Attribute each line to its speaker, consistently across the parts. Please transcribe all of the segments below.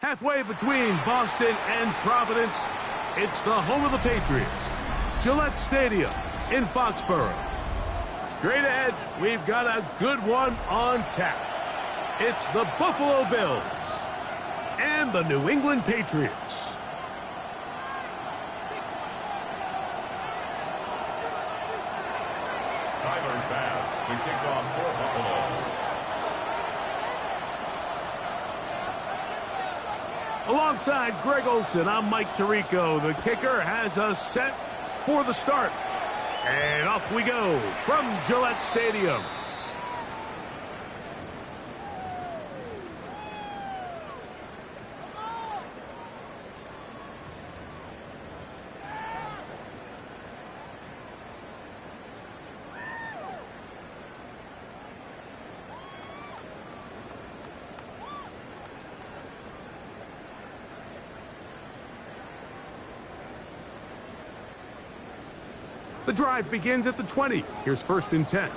Speaker 1: Halfway between Boston and Providence, it's the home of the Patriots, Gillette Stadium in Foxborough. Straight ahead, we've got a good one on tap. It's the Buffalo Bills and the New England Patriots.
Speaker 2: Tyler Bass to kick off for Buffalo.
Speaker 1: Alongside Greg Olsen, I'm Mike Tirico. The kicker has us set for the start. And off we go from Gillette Stadium. The drive begins at the 20. Here's 1st and 10.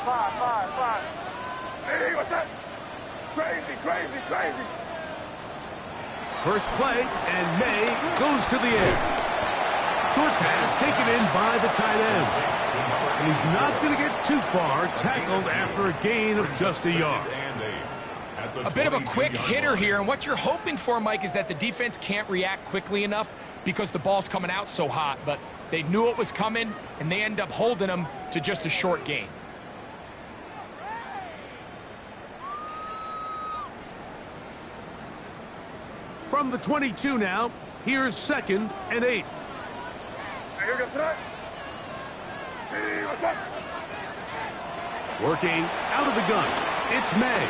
Speaker 3: Five. Hey, what's that? Crazy.
Speaker 1: First play, and May goes to the air. Short pass taken in by the tight end. And he's not going to get too far, tackled after a gain of just a yard.
Speaker 4: A bit of a quick hitter here, and what you're hoping for, Mike, is that the defense can't react quickly enough because the ball's coming out so hot, but they knew it was coming, and they end up holding them to just a short gain.
Speaker 1: From the 22 now, here's 2nd and 8.
Speaker 3: Here goes that. Hey, what's that?
Speaker 1: Working out of the gun, it's May.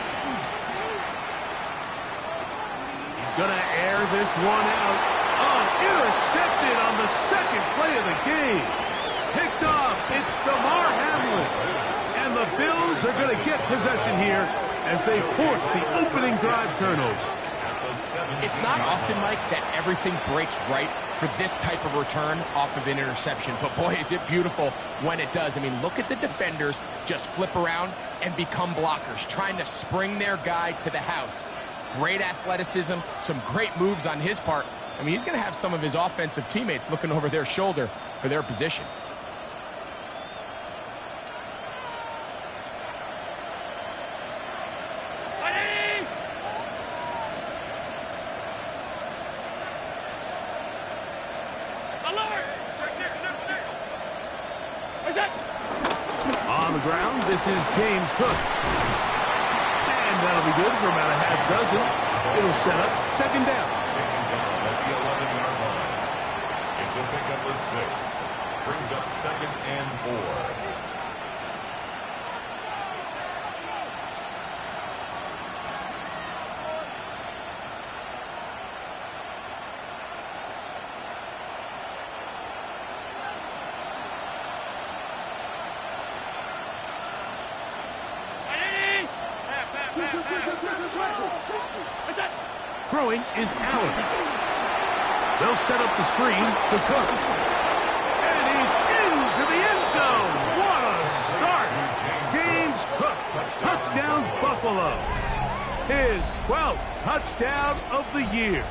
Speaker 1: He's going to air this one out. Oh, intercepted on the 2nd play of the game. Picked off, it's DeMar Hamlin. And the Bills are going to get possession here as they force the opening drive turnover.
Speaker 4: It's not often, Mike, that everything breaks right for this type of return off of an interception. But, boy, is it beautiful when it does. I mean, look at the defenders just flip around and become blockers, trying to spring their guy to the house. Great athleticism, some great moves on his part. I mean, he's going to have some of his offensive teammates looking over their shoulder for their position.
Speaker 1: On the ground, this is James Cook. And that'll be good for about a half dozen. It'll set up 2nd down.
Speaker 2: At the 11-yard line. It's a pickup of 6. Brings up 2nd and 4.
Speaker 1: Throwing is Allen. They'll set up the screen to Cook. And he's into the end zone. What a start. James Cook, touchdown Buffalo. His 12th touchdown of the year.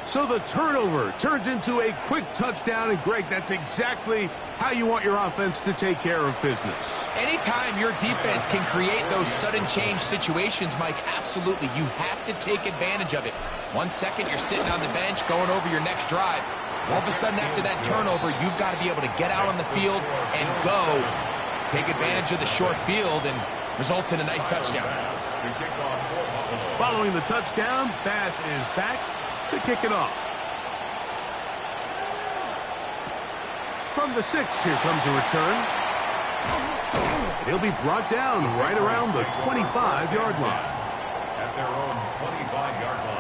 Speaker 1: So the turnover turns into a quick touchdown, and Greg, that's exactly how you want your offense to take care of business.
Speaker 4: Anytime your defense can create those sudden change situations, Mike, absolutely, you have to take advantage of it. 1 second, you're sitting on the bench, going over your next drive. All of a sudden, after that turnover, you've got to be able to get out on the field and go. Take advantage of the short field, and results in a nice touchdown.
Speaker 1: Following the touchdown, Bass is back to kick it off. From the 6, here comes a return. He'll be brought down right around the 25-yard line.
Speaker 2: At their own 25-yard line.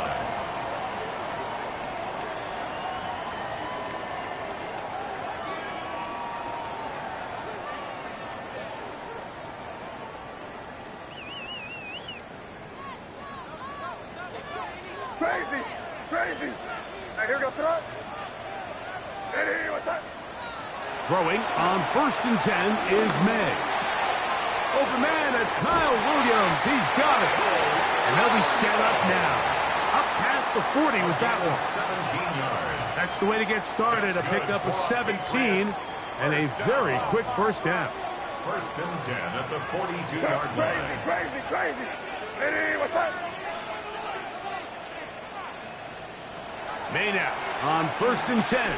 Speaker 3: Crazy. Now here goes throw. Hey, what's that?
Speaker 1: Throwing on 1st and 10 is May. Open man, that's Kyle Williams. He's got it. And they'll be set up now. Up past the 40 with that one.
Speaker 2: 17 yards.
Speaker 1: That's the way to get started. A pickup of 17 and a very quick first down.
Speaker 2: First and 10 at the 42-yard line.
Speaker 3: Crazy. Hey, what's up?
Speaker 1: May now on first and 10.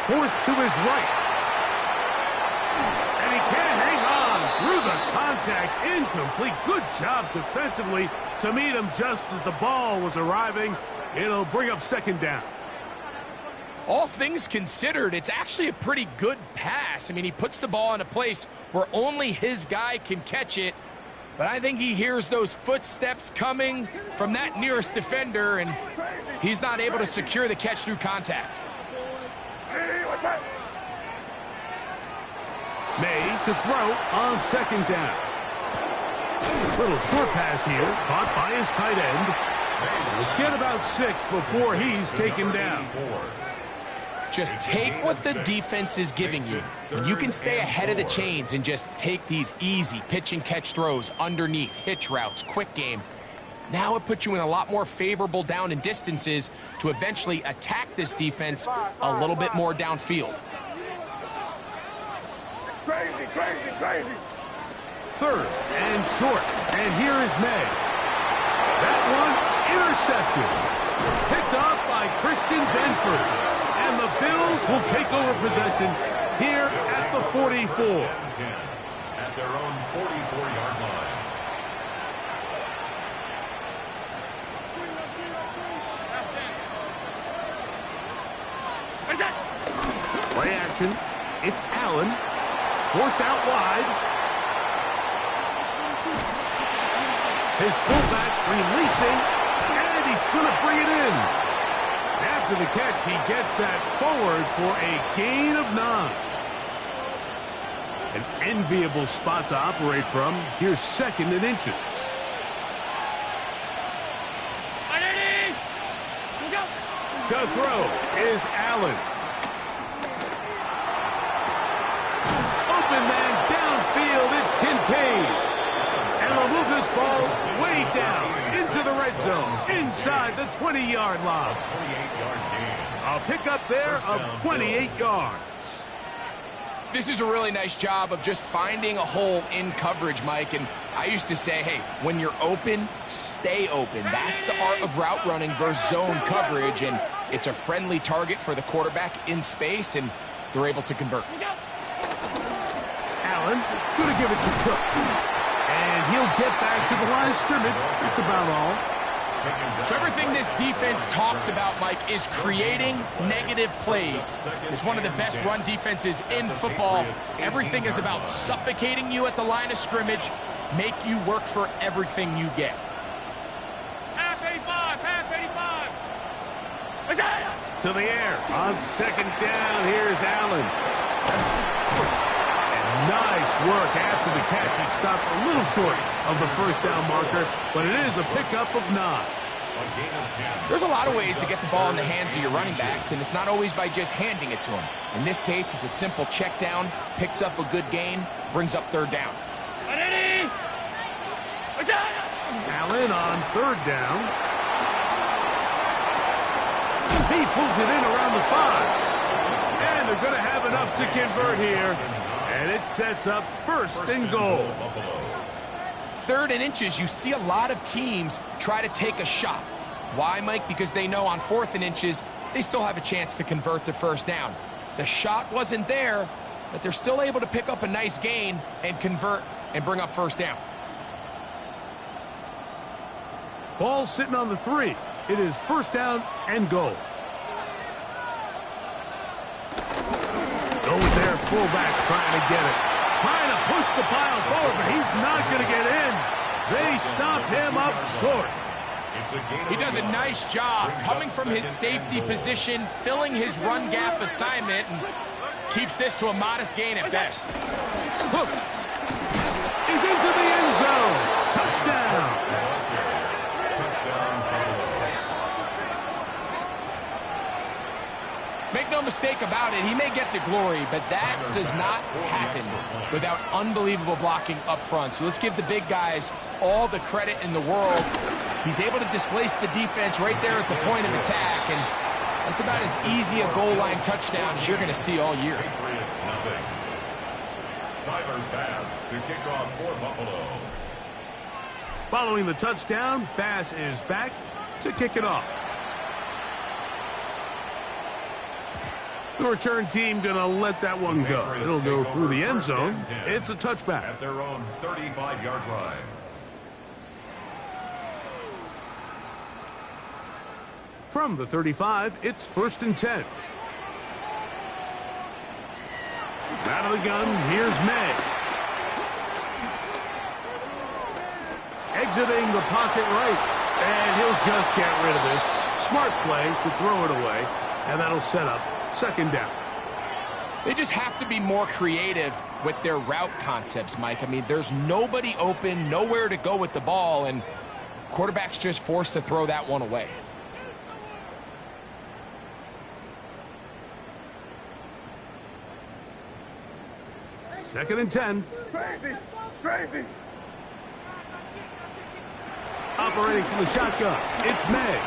Speaker 1: Forced to his right. And he can't hang on through the contact. Incomplete. Good job defensively to meet him just as the ball was arriving. It'll bring up second down.
Speaker 4: All things considered, it's actually a pretty good pass. I mean, he puts the ball in a place where only his guy can catch it. But I think he hears those footsteps coming from that nearest defender, and he's not able to secure the catch through contact.
Speaker 3: Hey, what's up?
Speaker 1: May to throw on second down. Little short pass here, caught by his tight end. He'll get about 6 before he's taken down.
Speaker 4: Just take what the defense is giving you. When you can stay ahead of the chains and just take these easy pitch and catch throws underneath, hitch routes, quick game, now it puts you in a lot more favorable down and distances to eventually attack this defense a little bit more downfield.
Speaker 3: Crazy.
Speaker 1: Third and short. And here is May. That one intercepted. Picked off by Christian Benford. And the Bills will take over possession here at the 44.
Speaker 2: At their own 44-yard line.
Speaker 1: Play action. It's Allen. Forced out wide. His fullback releasing. And he's going to bring it in. After the catch, he gets that forward for a gain of 9. An enviable spot to operate from. Here's second and inches. To throw is Allen. Open man downfield, it's Kincaid. And they'll move this ball way down into the red zone, inside the 20-yard line.
Speaker 2: 28-yard gain.
Speaker 1: A pickup there of 28 yards.
Speaker 4: This is a really nice job of just finding a hole in coverage, Mike. And I used to say, hey, when you're open, stay open. That's the art of route running versus zone coverage. And it's a friendly target for the quarterback in space, and they're able to convert.
Speaker 1: Allen, going to give it to Cook. And he'll get back to the line of scrimmage. That's about all.
Speaker 4: So everything this defense talks about, Mike, is creating negative plays. It's one of the best run defenses in football. Everything is about suffocating you at the line of scrimmage, make you work for everything you get.
Speaker 3: Half 85.
Speaker 1: To the air on second down. Here's Allen. And nice work after the catch. He stopped a little short of the first down marker, but it is a pickup of 9.
Speaker 4: There's a lot of ways to get the ball in the hands of your running backs, and it's not always by just handing it to them. In this case, it's a simple check down, picks up a good gain, brings up third down.
Speaker 1: Allen on third down. He pulls it in around the 5. And they're going to have enough to convert here. And it sets up first and goal.
Speaker 4: Third and inches, you see a lot of teams try to take a shot. Why, Mike? Because they know on 4th and inches, they still have a chance to convert the first down. The shot wasn't there, but they're still able to pick up a nice gain and convert and bring up first down.
Speaker 1: Ball sitting on the 3. It is first down and goal. Go with their fullback trying to get it. Trying to push the pile forward, but he's not going to get in. They stop him up short.
Speaker 4: He does a nice job coming from his safety position, filling his run gap assignment, and keeps this to a modest gain at best.
Speaker 1: Hook is into the end zone. Touchdown.
Speaker 4: Make no mistake about it. He may get the glory, but that does not happen without unbelievable blocking up front. So let's give the big guys all the credit in the world. He's able to displace the defense right there at the point of attack, and that's about as easy a goal line touchdown as you're going to see all year.
Speaker 2: Patriots nothing. Tyler Bass to kick off for Buffalo.
Speaker 1: Following the touchdown, Bass is back to kick it off. The return team going to let that one go. It'll go through the end zone. It's a touchback.
Speaker 2: At their own 35-yard line.
Speaker 1: From the 35, it's 1st and 10. Out of the gun, here's May. Exiting the pocket right. And he'll just get rid of this. Smart play to throw it away. And that'll set up 2nd down.
Speaker 4: They just have to be more creative with their route concepts, Mike. I mean, there's nobody open, nowhere to go with the ball, and quarterback's just forced to throw that one away.
Speaker 1: Second and 10.
Speaker 3: Crazy! Crazy!
Speaker 1: Operating from the shotgun, it's May.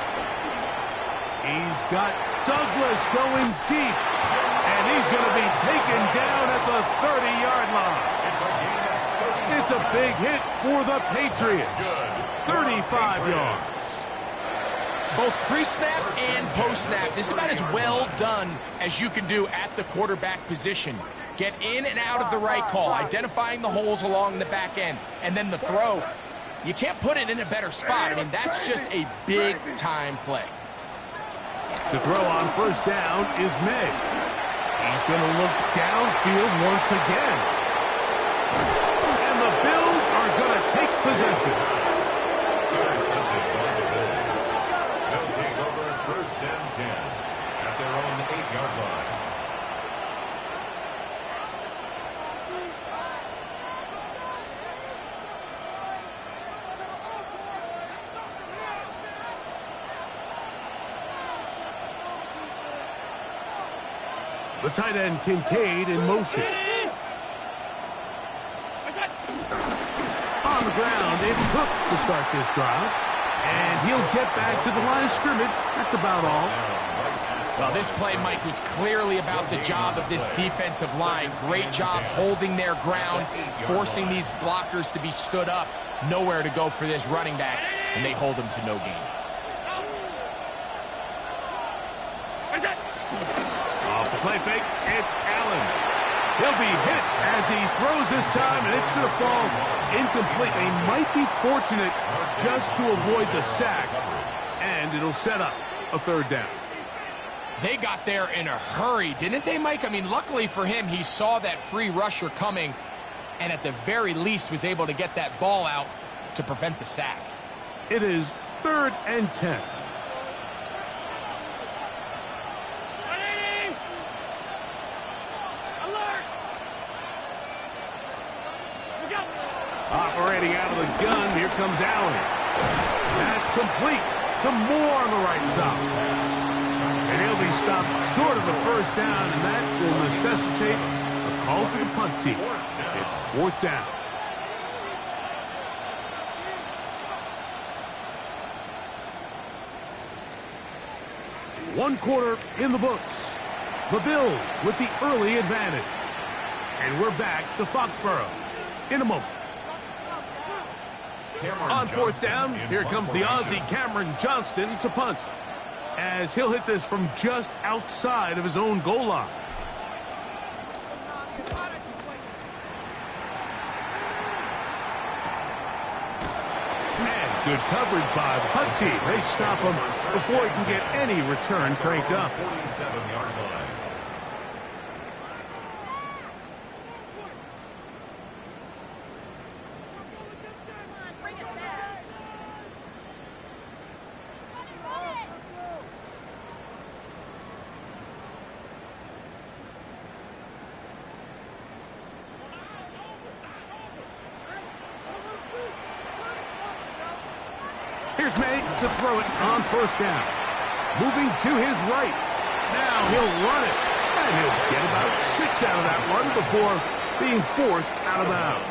Speaker 1: He's got Douglas going deep. And he's going to be taken down at the 30-yard line. It's a big hit for the Patriots. 35 yards.
Speaker 4: Both pre-snap and post-snap, this is about as well done as you can do at the quarterback position. Get in and out of the right call, identifying the holes along the back end, and then the throw. You can't put it in a better spot. I mean, that's just a big-time play.
Speaker 1: To throw on 1st down is May. He's going to look downfield once again. And the Bills are going to take possession.
Speaker 2: Intercepted by the Bills. They'll take over 1st and 10 at their own 8-yard line.
Speaker 1: The tight end, Kincaid, in motion. On the ground, it's Cook to start this drive. And he'll get back to the line of scrimmage. That's about all.
Speaker 4: Well, this play, Mike, was clearly about the job of this defensive line. Great job holding their ground, forcing these blockers to be stood up. Nowhere to go for this running back, and they hold him to no gain.
Speaker 1: Off the play fake, it's Allen. He'll be hit as he throws this time, and it's going to fall incomplete. They might be fortunate just to avoid the sack, and it'll set up a 3rd down.
Speaker 4: They got there in a hurry, didn't they, Mike? I mean, luckily for him, he saw that free rusher coming, and at the very least was able to get that ball out to prevent the sack.
Speaker 1: It is 3rd and 10. Operating out of the gun, here comes Allen. That's complete to Moore on the right side. And he'll be stopped short of the 1st down, and that will necessitate a call to the punt team. It's 4th down. One quarter in the books. The Bills with the early advantage. And we're back to Foxborough in a moment. On 4th down, here comes the Aussie Cameron Johnston to punt, as he'll hit this from just outside of his own goal line. And good coverage by the punt team. They stop him before he can get any return cranked up.
Speaker 2: 47-yard line.
Speaker 1: Here's May to throw it on 1st down. Moving to his right. Now he'll run it. And he'll get about 6 out of that run before being forced out of bounds.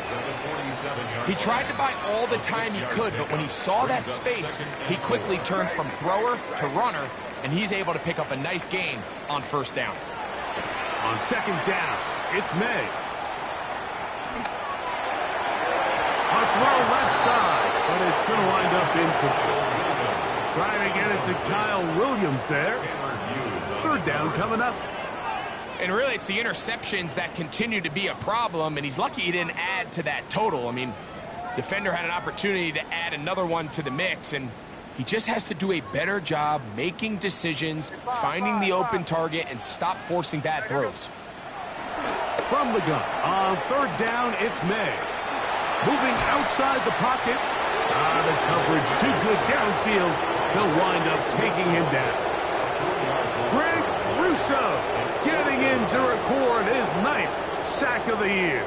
Speaker 4: He tried to buy all the time he could, but when he saw that space, he quickly turned from thrower to runner, and he's able to pick up a nice gain on first down.
Speaker 1: On second down, it's May. A throw left side, but it's going to wind up incomplete. Trying to get it to Kyle Williams there. Third down coming up.
Speaker 4: And really, it's the interceptions that continue to be a problem, and he's lucky he didn't add to that total. I mean, defender had an opportunity to add another one to the mix, and he just has to do a better job making decisions, finding the open target, and stop forcing bad throws.
Speaker 1: From the gun, on third down, it's May. Moving outside the pocket. The coverage too good downfield. He'll wind up taking him down. Greg Russo getting in to record his 9th sack of the year.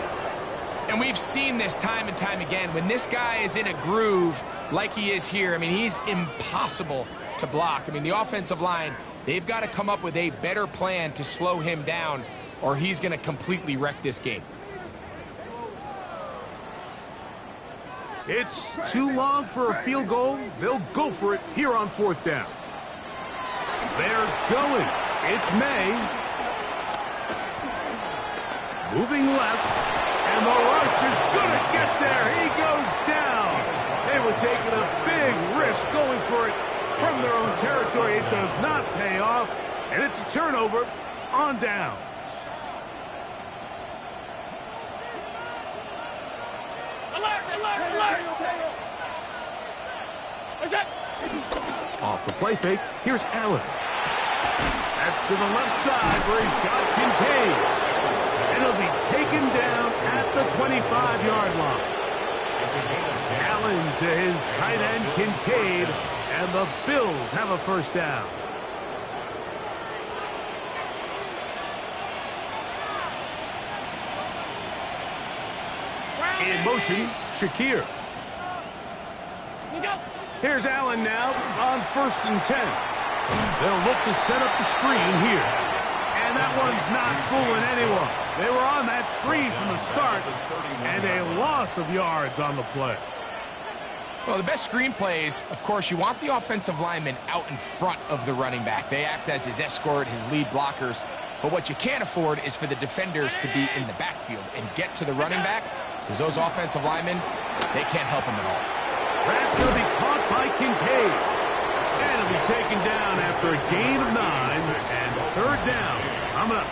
Speaker 4: And we've seen this time and time again. When this guy is in a groove like he is here, I mean, he's impossible to block. I mean, the offensive line, they've got to come up with a better plan to slow him down, or he's going to completely wreck this game.
Speaker 1: It's too long for a field goal. They'll go for it here on fourth down. They're going. It's May. Moving left, and the rush is going to get there. He goes down. They were taking a big risk going for it from their own territory. It does not pay off, and it's a turnover on downs. Off the play fake, here's Allen. That's to the left side where he's got Kincaid. And he'll be taken down at the 25-yard line. Allen to his tight end, Kincaid, and the Bills have a first down. In motion, Shakir. Here's Allen now on 1st and 10. They'll look to set up the screen here. And that one's not fooling anyone. They were on that screen from the start, and a loss of yards on the play.
Speaker 4: Well, the best screen plays, of course, you want the offensive lineman out in front of the running back. They act as his escort, his lead blockers. But what you can't afford is for the defenders to be in the backfield and get to the running back, because those offensive linemen, they can't help him at all.
Speaker 1: That's going to be caught by Kincaid. And it'll be taken down after a gain of 9, and third down coming up.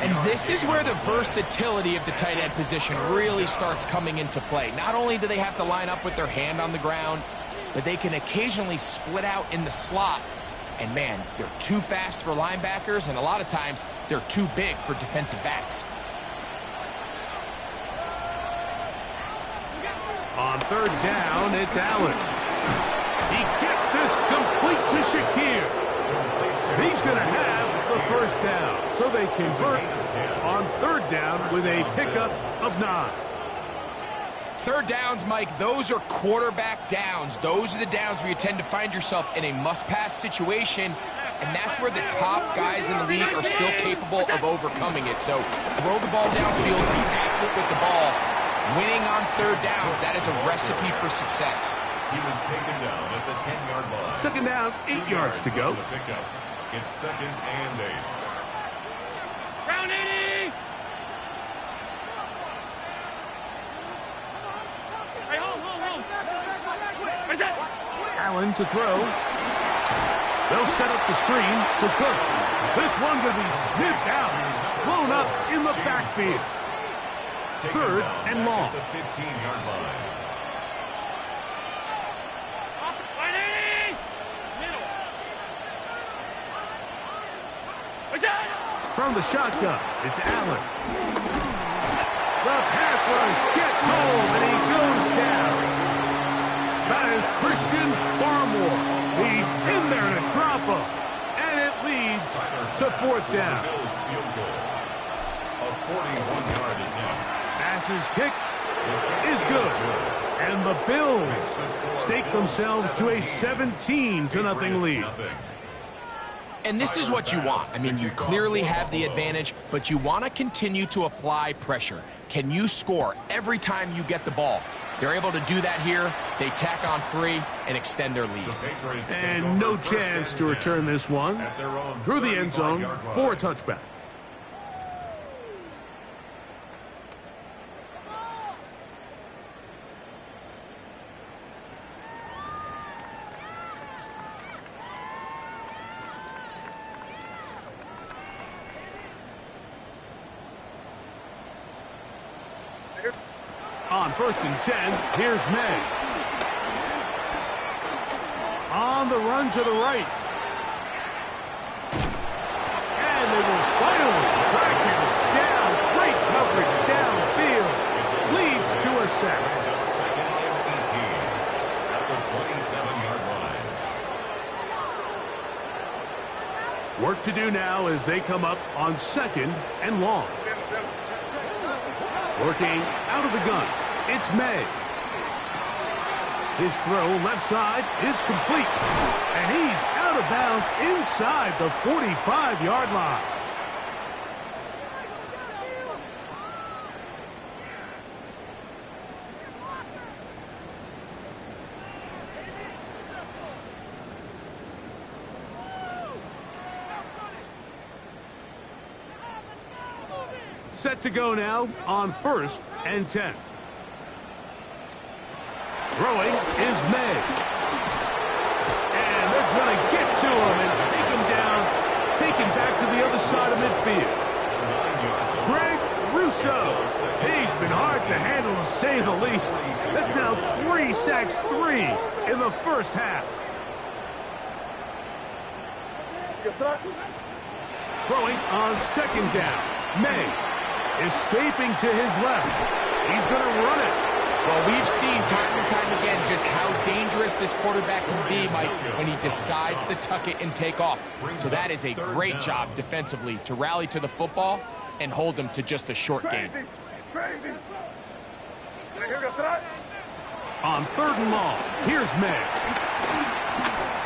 Speaker 4: And this is where the versatility of the tight end position really starts coming into play. Not only do they have to line up with their hand on the ground, but they can occasionally split out in the slot. And man, they're too fast for linebackers, and a lot of times they're too big for defensive backs.
Speaker 1: On third down, it's Allen. He gets this complete to Shakir. He's going to have the first down. So they convert on third down with a pickup of 9.
Speaker 4: Third downs, Mike, those are quarterback downs. Those are the downs where you tend to find yourself in a must-pass situation, and that's where the top guys in the league are still capable of overcoming it. So throw the ball downfield, be accurate with the ball. Winning on third downs, that is a recipe for success.
Speaker 2: He was taken down at the 10-yard line.
Speaker 1: Second down, 8 yards to go.
Speaker 2: It's 2nd and 8.
Speaker 3: Round 80! Hey, hold. Where's that?
Speaker 1: Allen to throw. They'll set up the screen to Cook. This one will be sniffed out, blown up in the backfield. Third and long.
Speaker 2: The 15-yard line.
Speaker 1: From the shotgun, it's Allen. The pass rush gets home, and he goes down. That is Christian Barmore. He's in there to drop him, and it leads to fourth down.
Speaker 2: A 41-yard attempt.
Speaker 1: Pass's kick is good, and the Bills stake themselves to a 17-0 lead.
Speaker 4: And this is what you want. I mean, you clearly have the advantage, but you want to continue to apply pressure. Can you score every time you get the ball? They're able to do that here. They tack on 3 and extend their lead.
Speaker 1: And no chance to return this one through the end zone for a touchback. On 1st and 10, here's May. On the run to the right. And they will finally track him down. Great coverage downfield. Leads to a sack.
Speaker 2: Second and 18 at the 27-yard line.
Speaker 1: Work to do now as they come up on 2nd and long. Working out of the gun, it's May. His throw left side is complete. And he's out of bounds inside the 45-yard line. Set to go now on 1st and 10. Throwing is May. And they're going to get to him and take him down, take him back to the other side of midfield. Greg Russo. He's been hard to handle, to say the least. That's now 3 sacks, 3 in the first half. Throwing on 2nd down. May. Escaping to his left. He's going to run it.
Speaker 4: Well, we've seen time and time again just how dangerous this quarterback can be, Mike, when he decides to tuck it and take off. So that is a great job defensively to rally to the football and hold him to just a short gain.
Speaker 1: On 3rd and long, here's May.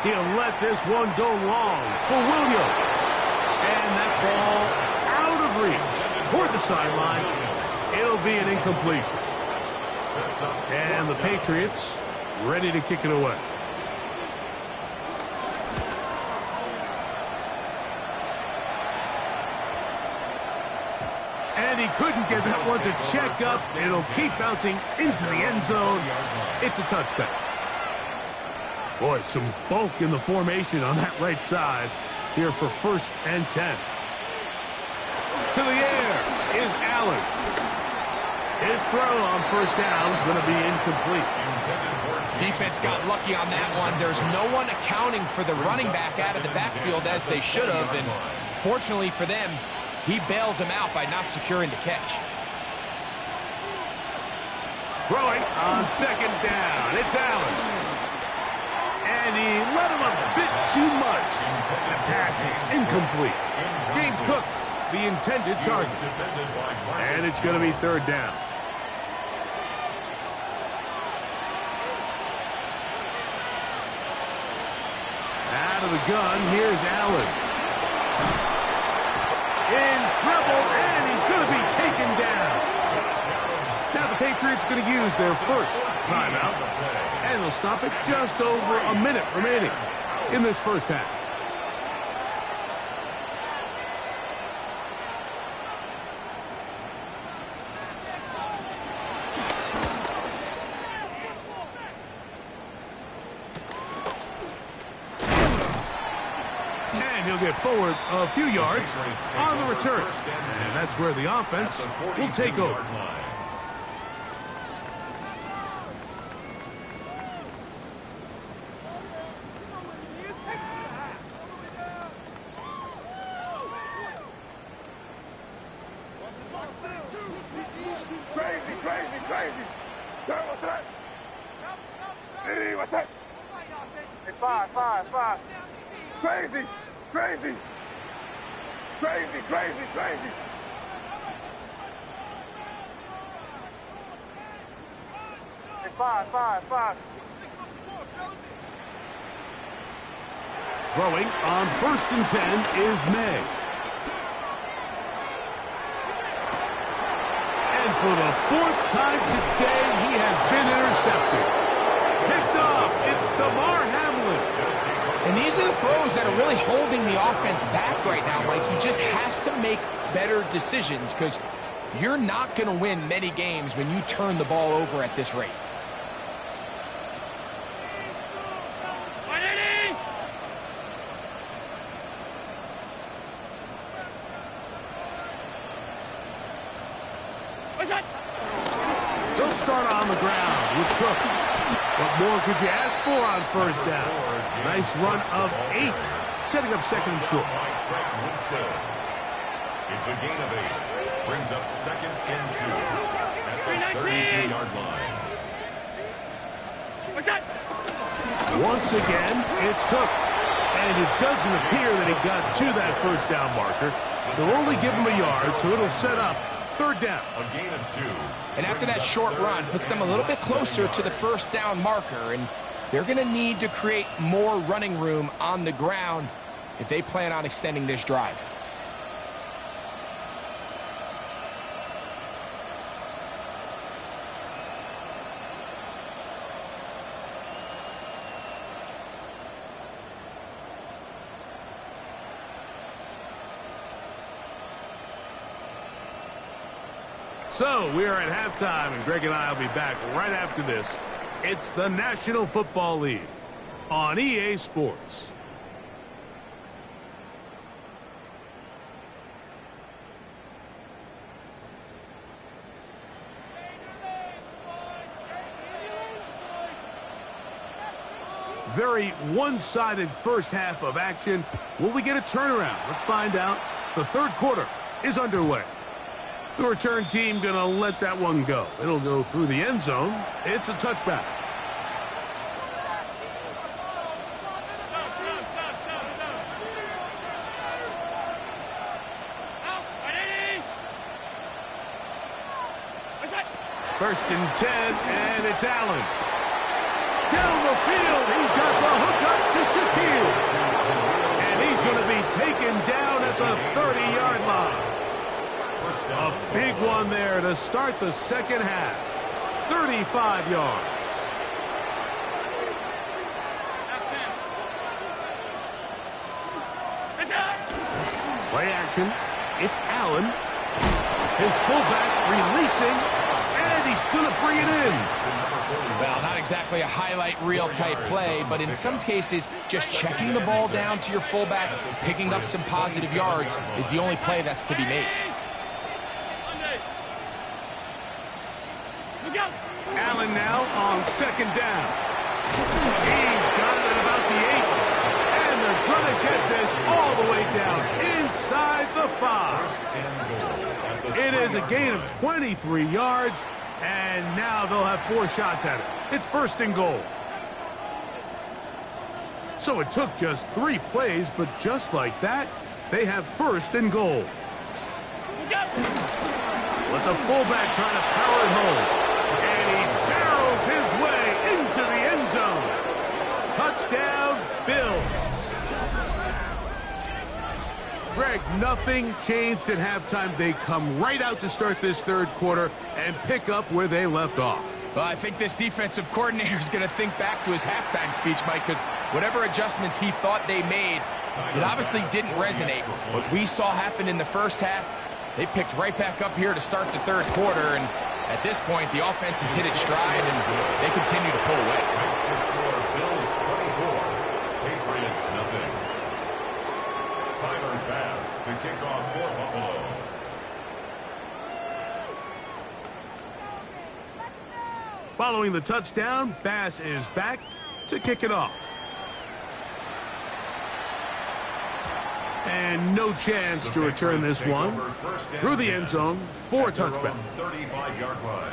Speaker 1: He'll let this one go long for Williams. And that ball out of reach. Toward the sideline, it'll be an incompletion. And the Patriots ready to kick it away. And he couldn't get that one to check up. It'll keep bouncing into the end zone. It's a touchback. Boy, some bulk in the formation on that right side here for 1st and 10. To the air is Allen. His throw on 1st down is going to be incomplete.
Speaker 4: Defense got lucky on that one. There's no one accounting for the running back out of the backfield as they should have. And fortunately for them, he bails him out by not securing the catch.
Speaker 1: Throwing on 2nd down. It's Allen. And he let him a bit too much. The pass is incomplete. James Cook, the intended target. And it's going to be 3rd down. Out of the gun, here's Allen. In trouble, and he's going to be taken down. Now the Patriots are going to use their first timeout. And they'll stop it just over a minute remaining in this first half. He'll get forward a few yards on the return. And that's where the offense will take over.
Speaker 5: Crazy. What's that? Hey, what's that? Hey, five. Crazy. Hey, five.
Speaker 1: Throwing on 1st and 10 is May. And for the 4th time today, he has been intercepted. Picked off. It's DeMar Hamlin.
Speaker 4: And these are the throws that are really holding the offense back right now, Mike. He just has to make better decisions because you're not going to win many games when you turn the ball over at this rate.
Speaker 1: They'll start on the ground with Cook. What more could you ask for on 1st down? Nice run of 8, setting up 2nd and short.
Speaker 2: It's a gain of 8. Brings up 2nd and 2 at the 32-yard line.
Speaker 1: Once again, it's Cook. And it doesn't appear that he got to that 1st down marker. They'll only give him a yard, so it'll set up 3rd down.
Speaker 2: A gain of 2.
Speaker 4: And after that short run, puts them a little bit closer to the 1st down marker. And they're going to need to create more running room on the ground if they plan on extending this drive.
Speaker 1: So we are at halftime, and Greg and I will be back right after this. It's the National Football League on EA Sports. Very one-sided first half of action. Will we get a turnaround? Let's find out. The 3rd quarter is underway. The return team going to let that one go. It'll go through the end zone. It's a touchback. First and 10, and it's Allen. Down the field, he's got the hook up to Shaquille. And he's going to be taken down at the 30-yard line. A big one there to start the 2nd half. 35 yards. Play action. It's Allen. His fullback releasing, and he's going to bring it in.
Speaker 4: Well, not exactly a highlight reel type play, but in some cases, just checking the ball down to your fullback, picking up some positive yards is the only play that's to be made.
Speaker 1: Allen now on 2nd down. He's got it at about the 8. And they're going to get this all the way down inside the 5. It is a gain of 23 yards, and now they'll have 4 shots at it. It's 1st and goal. So it took just 3 plays, but just like that, they have 1st and goal. With the fullback trying to power it home. And he barrels his way into the end zone. Touchdown, Bills. Greg, nothing changed at halftime. They come right out to start this 3rd quarter and pick up where they left off.
Speaker 4: Well, I think this defensive coordinator is going to think back to his halftime speech, Mike, because whatever adjustments he thought they made, it obviously didn't resonate. What we saw happen in the 1st half, they picked right back up here to start the 3rd quarter, and at this point, the offense has hit its stride, and they continue to pull away.
Speaker 2: Bills 24, Patriots nothing. Tyler Bass to kick off for Buffalo.
Speaker 1: Following the touchdown, Bass is back to kick it off. And no chance to return this one through the end zone for a touchback.
Speaker 2: 35-yard line.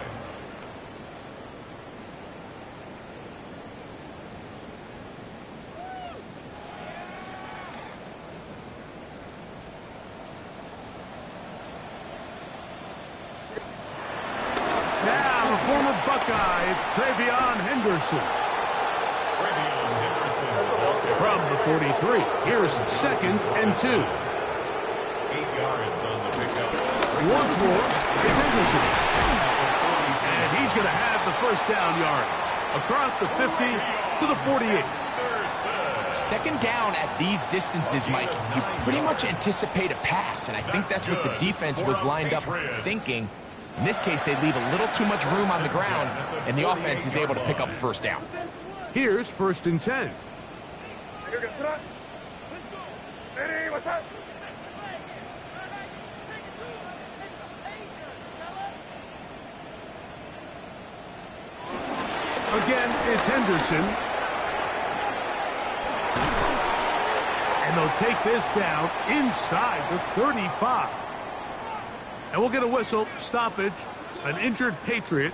Speaker 1: Now, the former Buckeye, it's Travion Henderson.
Speaker 2: Travion Henderson
Speaker 1: From the 43, here's 2nd and 2.
Speaker 2: 8 yards on the pickup.
Speaker 1: Once more, it's Henderson. And he's going to have the first down yard. Across the 50 to the 48.
Speaker 4: 2nd down at these distances, Mike, you pretty much anticipate a pass, and I think that's what the defense was lined up thinking. In this case, they leave a little too much room on the ground, and the offense is able to pick up a first down.
Speaker 1: Here's 1st and 10. Again, it's Henderson. And they'll take this down inside the 35. And we'll get a whistle, stoppage, an injured Patriot.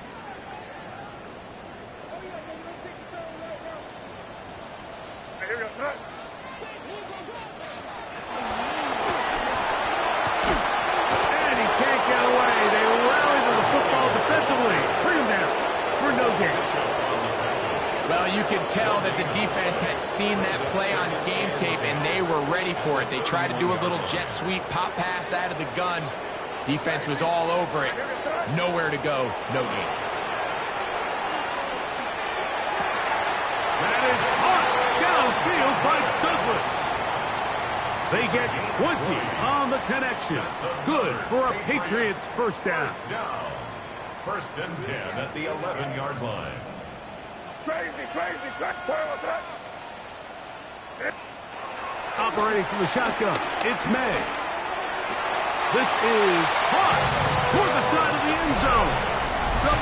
Speaker 1: And he can't get away. They rally to the football defensively. Bring him down for no gain.
Speaker 4: Well, you can tell that the defense had seen that play on game tape, and they were ready for it. They tried to do a little jet sweep pop pass out of the gun. Defense was all over it. Nowhere to go, no gain.
Speaker 1: That is caught downfield by Douglas. They get 20 on the connection. Good for a Patriots first down.
Speaker 2: 1st and 10 at the 11-yard line.
Speaker 1: Operating from the shotgun, it's May. This is caught toward the side of the end zone.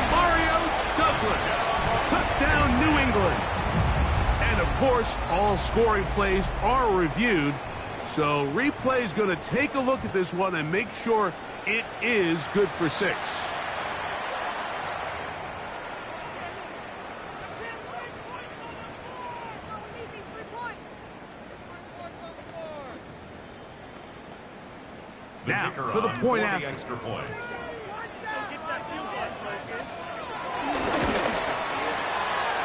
Speaker 1: Mario Douglas. Touchdown, New England. And, of course, all scoring plays are reviewed. So replay's going to take a look at this one and make sure it is good for 6. Now, for the point after.
Speaker 2: Extra point.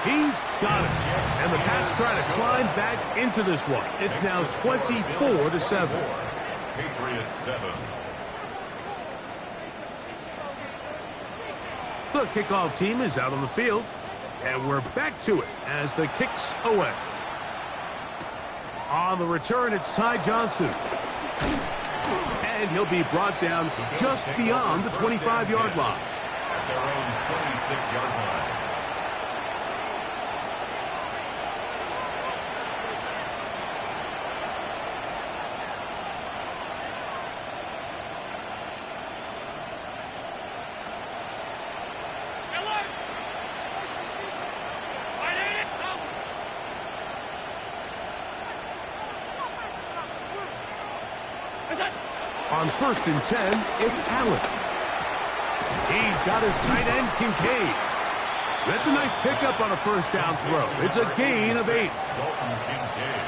Speaker 1: He's got it. And the Pats try to climb back into this one. It's now 24-7.
Speaker 2: Patriots 7.
Speaker 1: The kickoff team is out on the field. And we're back to it as the kick's away. On the return, it's Ty Johnson. And he'll be brought down just beyond the 25-yard line.
Speaker 2: At their own 26-yard line.
Speaker 1: On 1st and 10, it's Allen. He's got his tight end, Kincaid. That's a nice pickup on a first down throw. It's a gain of 8.
Speaker 2: Dalton Kincaid.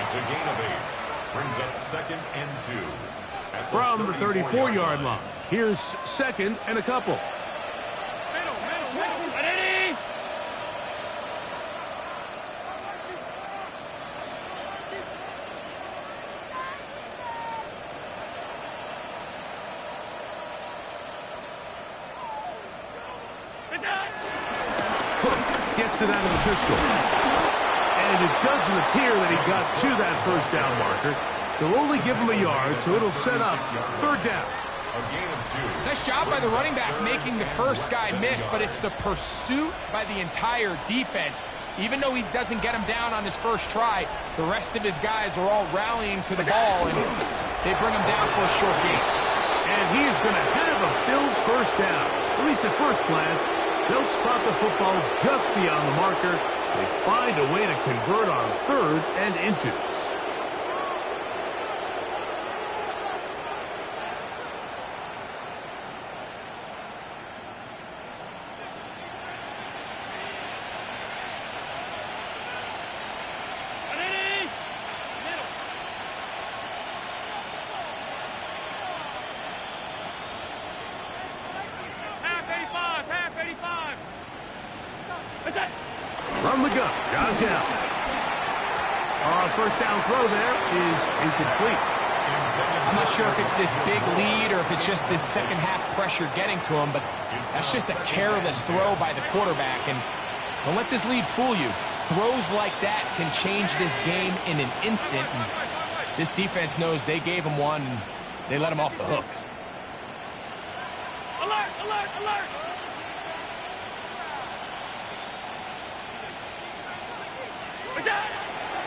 Speaker 2: It's a gain of 8. Brings up 2nd and 2.
Speaker 1: From the 34-yard line, here's 2nd and a couple. Gets it out of the pistol. And it doesn't appear that he got to that first down marker. They'll only give him a yard, so it'll set up 3rd down.
Speaker 2: A gain of 2.
Speaker 4: Nice job by the running back making the first guy miss, but it's the pursuit by the entire defense. Even though he doesn't get him down on his first try, the rest of his guys are all rallying to the ball, and they bring him down for a short gain.
Speaker 1: And he is going to have a Bills first down. At least at first glance, they'll spot the football just beyond the marker. They find a way to convert on 3rd and inches. From the gun, Josh Allen. First down throw there is incomplete.
Speaker 4: I'm not sure if it's this big lead or if it's just this second half pressure getting to him, but that's just a careless throw by the quarterback. And don't let this lead fool you. Throws like that can change this game in an instant. And this defense knows they gave him one. They let him off the hook.
Speaker 3: Alert, alert, alert! What's that?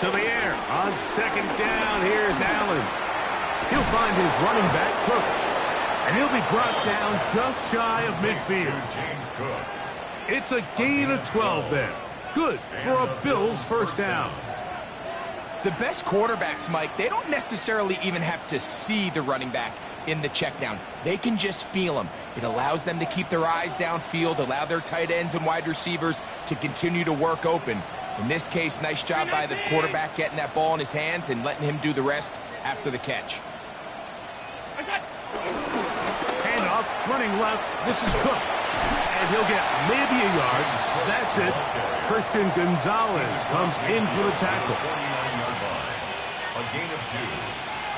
Speaker 1: To the air on second down. Here's Allen. He'll find his running back, Cook. And he'll be brought down just shy of midfield.
Speaker 2: James Cook.
Speaker 1: It's a gain of 12 there. Good for a Bills first down.
Speaker 4: The best quarterbacks, Mike, they don't necessarily even have to see the running back in the check down. They can just feel him. It allows them to keep their eyes downfield, allow their tight ends and wide receivers to continue to work open. In this case, nice job by the quarterback getting that ball in his hands and letting him do the rest after the catch.
Speaker 1: Handoff, running left. This is Cook. And he'll get maybe a yard. That's it. Christian Gonzalez comes in for the tackle.
Speaker 2: 49-yard line. A gain of 2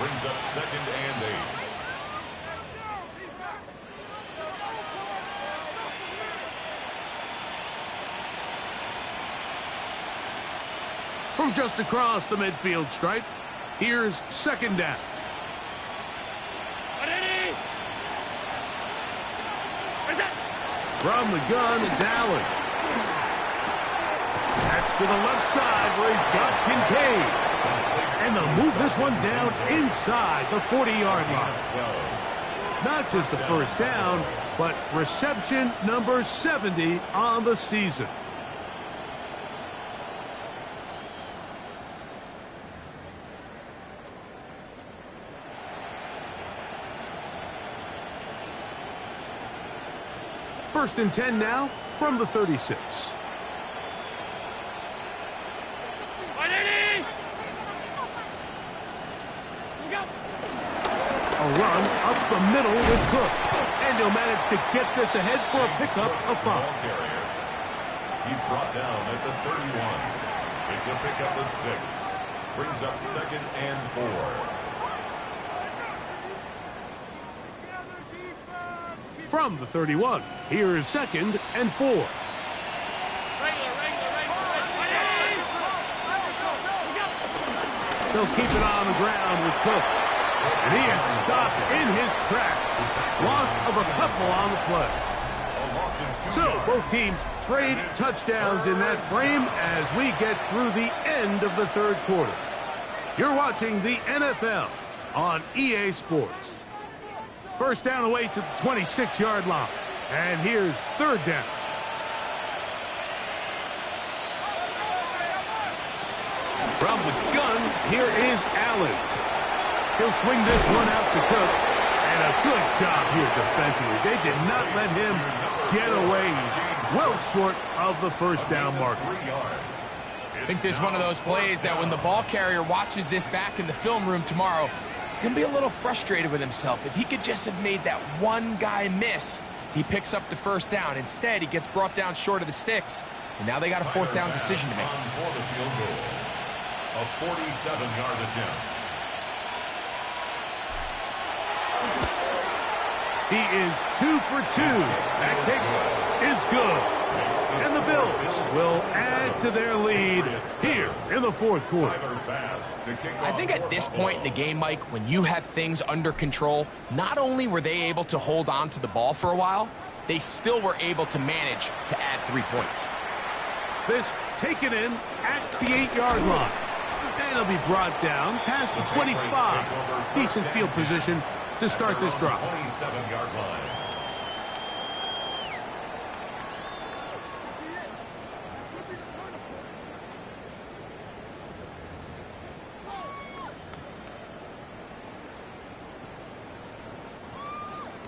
Speaker 2: brings up 2nd and 8.
Speaker 1: From just across the midfield stripe, here's second down. From the gun, it's Allen. That's to the left side where he's got Kincaid. And they'll move this one down inside the 40-yard line. Not just a first down, but reception number 70 on the season. First and 10 now from the 36. A run up the middle with Cook. And he'll manage to get this ahead for a pickup of 5.
Speaker 2: He's brought down at the 31. It's a pickup of 6. Brings up 2nd and 4.
Speaker 1: From the 31, here's 2nd and 4. They'll keep it on the ground with Cook. And he is stopped in his tracks. Loss of a couple on the play. So both teams trade touchdowns in that frame as we get through the end of the third quarter. You're watching the NFL on EA Sports. First down away to the 26-yard line. And here's third down. From the gun, here is Allen. He'll swing this one out to Cook. And a good job here defensively. They did not let him get away. He's well short of the first down marker.
Speaker 4: I think this is one of those plays that when the ball carrier watches this back in the film room tomorrow, he's going to be a little frustrated with himself. If he could just have made that one guy miss, he picks up the first down. Instead, he gets brought down short of the sticks. And now they got a fourth down decision to make.
Speaker 2: For the field goal. A 47-yard attempt.
Speaker 1: He is 2 for 2. That kick is good. And the Bills will add to their lead here in the fourth quarter.
Speaker 4: I think at this point in the game, Mike, when you have things under control, not only were they able to hold on to the ball for a while, they still were able to manage to add 3 points.
Speaker 1: This taken in at the 8-yard line. And he'll be brought down past the 25. Decent field position to start this drive.
Speaker 2: 27-yard line.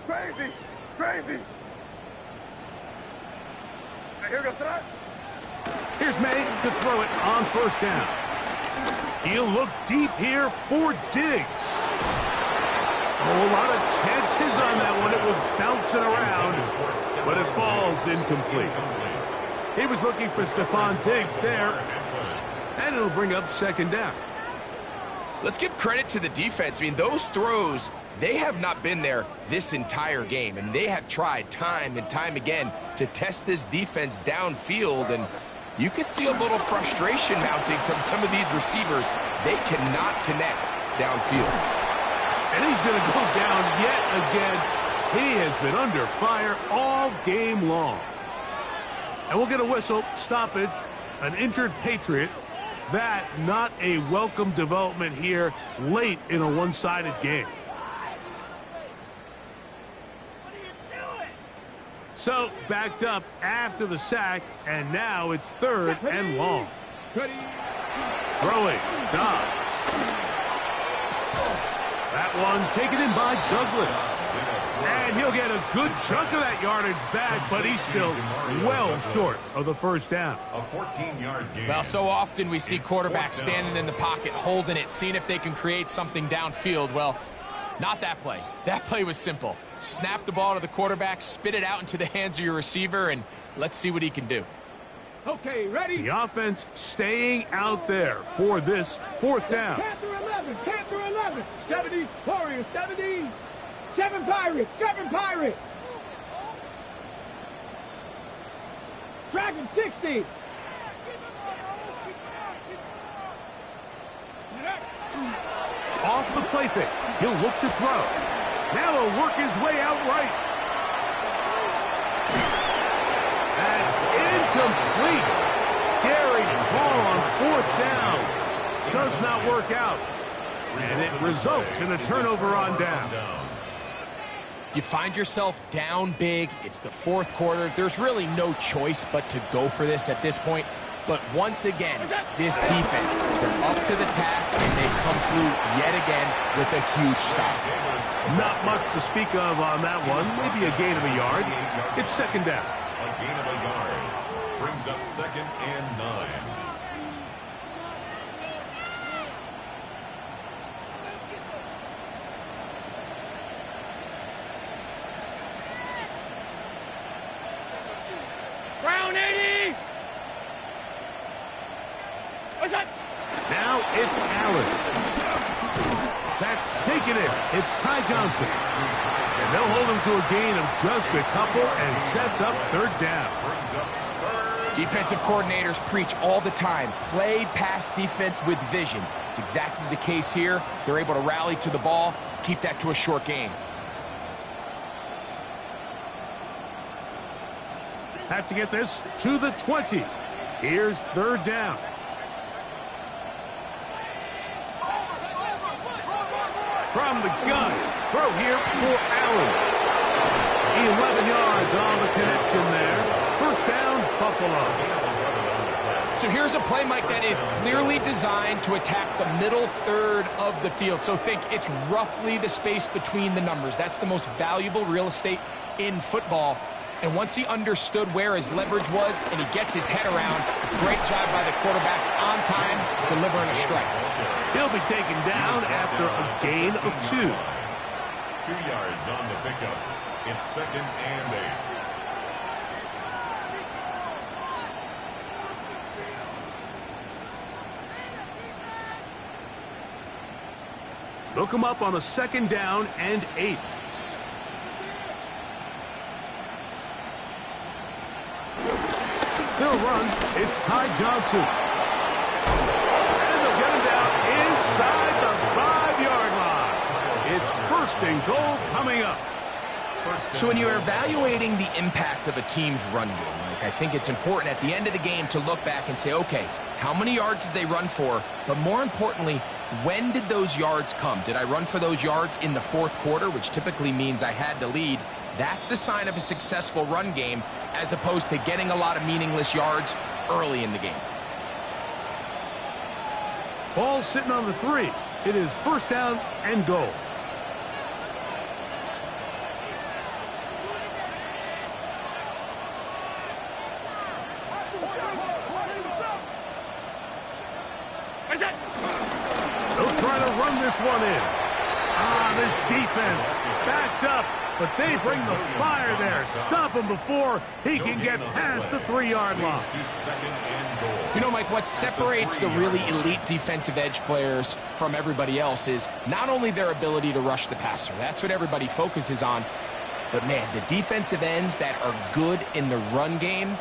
Speaker 5: Crazy! Crazy! Here goes that.
Speaker 1: Here's May to throw it on first down. He'll look deep here for Diggs. Oh, a lot of chances on that one. It was bouncing around, but it falls incomplete. He was looking for Stephon Diggs there. And it'll bring up second down.
Speaker 4: Let's give credit to the defense. I mean, those throws, they have not been there this entire game, and they have tried time and time again to test this defense downfield, and you can see a little frustration mounting from some of these receivers. They cannot connect downfield.
Speaker 1: And he's going to go down yet again. He has been under fire all game long. And we'll get a whistle, stoppage, an injured Patriot. That not a welcome development here late in a one-sided game. So backed up after the sack, and now it's third and long. Throwing, Dobbs. That one taken in by Douglas. And he'll get a good chunk of that yardage back, but he's still well short of the first down.
Speaker 2: A 14-yard gain.
Speaker 4: Well, so often we see quarterbacks standing in the pocket, holding it, seeing if they can create something downfield. Well, not that play. That play was simple. Snap the ball to the quarterback, spit it out into the hands of your receiver, and let's see what he can do.
Speaker 5: Okay, ready?
Speaker 1: The offense staying out there for this fourth down.
Speaker 5: Panther 11, Panther 11. 70, Warriors, 70. 7 Pirates, 7 Pirates. Dragon 60.
Speaker 1: Off the play fake. He'll look to throw. Now he'll work his way out right. That's incomplete. Daring ball on fourth down. Does not work out. And it results in a turnover on down.
Speaker 4: You find yourself down big. It's the fourth quarter. There's really no choice but to go for this at this point. But once again, this defense, they're up to the task, and they come through yet again with a huge stop.
Speaker 1: Not much to speak of on that one. Maybe a gain of a yard. It's second down.
Speaker 2: A gain of a yard. Brings up second and 9.
Speaker 3: Brown 80. What's that?
Speaker 1: Now it's Allen. That's taken it. It's Ty Johnson. And they'll hold him to a gain of just a couple and sets up third down.
Speaker 4: Defensive coordinators preach all the time, play pass defense with vision. It's exactly the case here. They're able to rally to the ball, keep that to a short gain.
Speaker 1: Have to get this to the 20. Here's third down. From the gun, throw here for Allen. 11 yards on the connection there. First down, Buffalo.
Speaker 4: So here's a play, Mike, that is clearly designed to attack the middle third of the field. So think it's roughly the space between the numbers. That's the most valuable real estate in football. And once he understood where his leverage was and he gets his head around, great job by the quarterback on time, delivering a strike.
Speaker 1: He'll be taken down after a gain of 2.
Speaker 2: 2 yards on the pickup. It's second and 8.
Speaker 1: They'll come up on a second down and 8. They'll run. It's Ty Johnson. And they'll get him down inside the 5-yard line. It's first and goal coming up.
Speaker 4: So when you're evaluating the impact of a team's run game, Mike, I think it's important at the end of the game to look back and say, okay, how many yards did they run for? But more importantly, when did those yards come? Did I run for those yards in the fourth quarter, which typically means I had to lead? That's the sign of a successful run game, as opposed to getting a lot of meaningless yards early in the game.
Speaker 1: Ball sitting on the 3. It is first down and goal. They'll try to run this one in. This defense backed up, but they bring the fire there. Stop him before he can get past the 3-yard line.
Speaker 4: You know, Mike, what separates the really elite defensive edge players from everybody else is not only their ability to rush the passer. That's what everybody focuses on. But, man, the defensive ends that are good in the run game,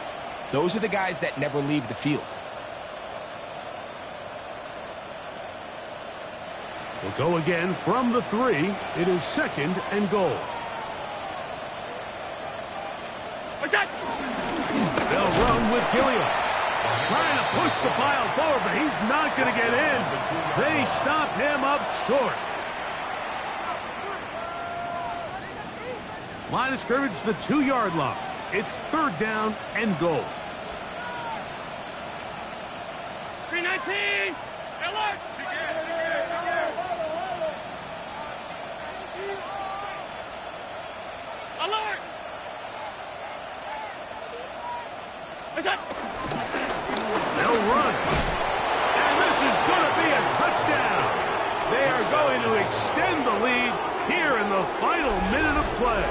Speaker 4: those are the guys that never leave the field.
Speaker 1: We'll go again from the 3. It is 2nd and goal.
Speaker 3: What's that?
Speaker 1: They'll run with Gilliam. Trying to push the pile forward, but he's not going to get in. They stop him up short. Line of scrimmage, the 2-yard line. It's 3rd down and goal.
Speaker 3: 319. Alert. Alert. What's that?
Speaker 1: They'll run. And this is going to be a touchdown. They are going to extend the lead here in the final minute of play.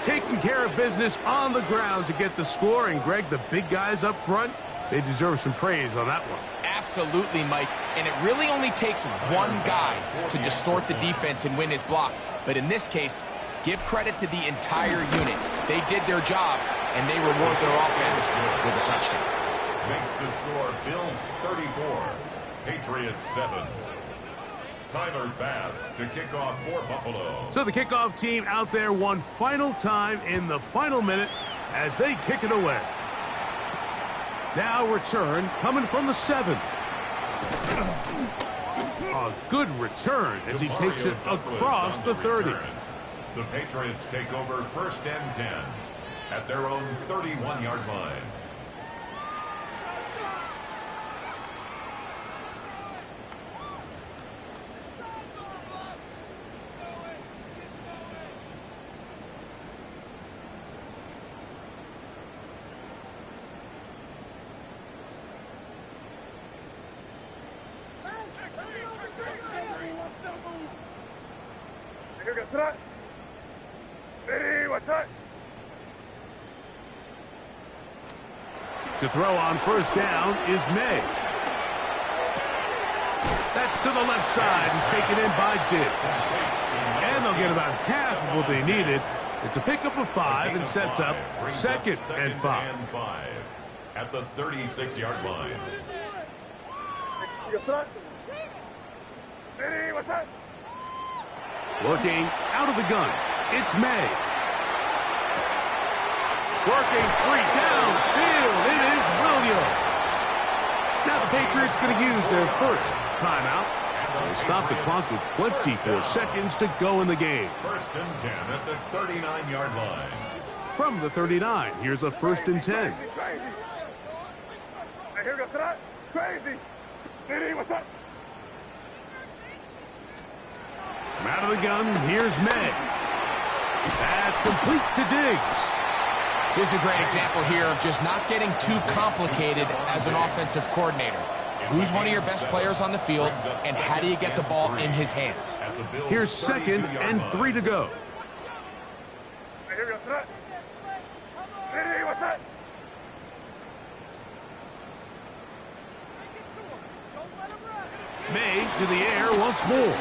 Speaker 1: Taking care of business on the ground to get the score. And, Greg, the big guys up front, they deserve some praise on that one.
Speaker 4: Absolutely, Mike. And it really only takes one guy to distort the defense and win his block. But in this case, give credit to the entire unit. They did their job, and they reward their offense with a touchdown.
Speaker 2: Makes the score Bills 34, Patriots 7. Tyler Bass to kick off for Buffalo.
Speaker 1: So the kickoff team out there one final time in the final minute as they kick it away. Now return coming from the 7. A good return as he takes it across the 30.
Speaker 2: The Patriots take over 1st and 10 at their own 31-yard line.
Speaker 1: To throw on 1st down is May. That's to the left side and taken in by Diggs. And they'll get about half of what they needed. It's a pickup of 5 and sets up 2nd and 5.
Speaker 2: At the 36-yard line.
Speaker 1: Looking out of the gun. It's May. Working 3 downfield. It is Williams. Now the Patriots going to use their first timeout. They stop the clock with 24 seconds to go in the game.
Speaker 2: 1st and 10 at the 39-yard line.
Speaker 1: From the 39, here's a 1st and 10.
Speaker 5: Here goes that. Crazy. What's up?
Speaker 1: From out of the gun, here's May. That's complete to Diggs.
Speaker 4: This is a great example here of just not getting too complicated as an offensive coordinator. Who's one of your best players on the field, and how do you get the ball in his hands?
Speaker 1: Here's 2nd and 3 to go.
Speaker 5: Here goes that. What's that?
Speaker 1: May to the air once more.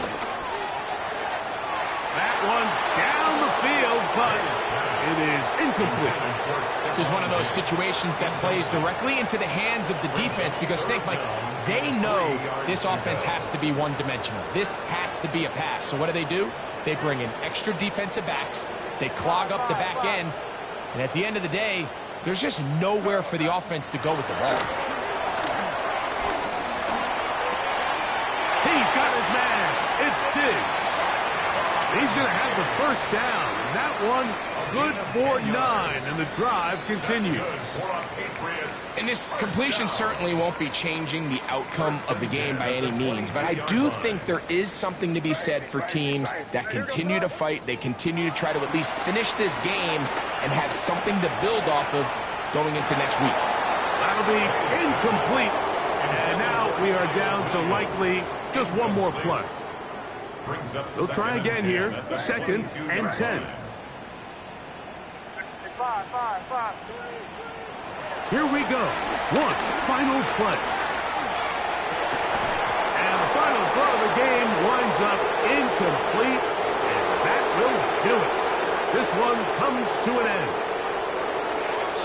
Speaker 1: That one down the field, but it is incomplete.
Speaker 4: This is one of those situations that plays directly into the hands of the defense because, think, Mike, they know this offense has to be one-dimensional. This has to be a pass. So what do? They bring in extra defensive backs. They clog up the back end. And at the end of the day, there's just nowhere for the offense to go with the ball.
Speaker 1: He's got his man. It's Diggs. He's going to have the 1st down. That one good for 9, and the drive continues.
Speaker 4: And this completion certainly won't be changing the outcome of the game by any means, but I do think there is something to be said for teams that continue to fight. They continue to try to at least finish this game and have something to build off of going into next week.
Speaker 1: That'll be incomplete. And now we are down to likely just one more play.
Speaker 2: Brings up
Speaker 1: They'll try
Speaker 2: second
Speaker 1: again here,
Speaker 2: at the
Speaker 1: 2nd and
Speaker 2: 22-yard
Speaker 1: 10.
Speaker 2: line.
Speaker 1: Here we go. One final play. And the final throw of the game winds up incomplete, and that will do it. This one comes to an end.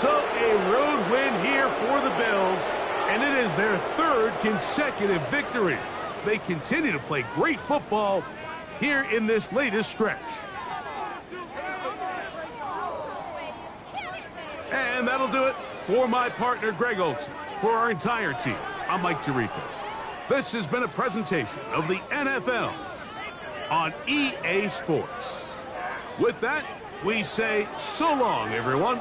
Speaker 1: So a road win here for the Bills, and it is their 3rd consecutive victory. They continue to play great football here in this latest stretch. And that'll do it for my partner, Greg Olson. For our entire team, I'm Mike Tirico. This has been a presentation of the NFL on EA Sports. With that, we say so long, everyone.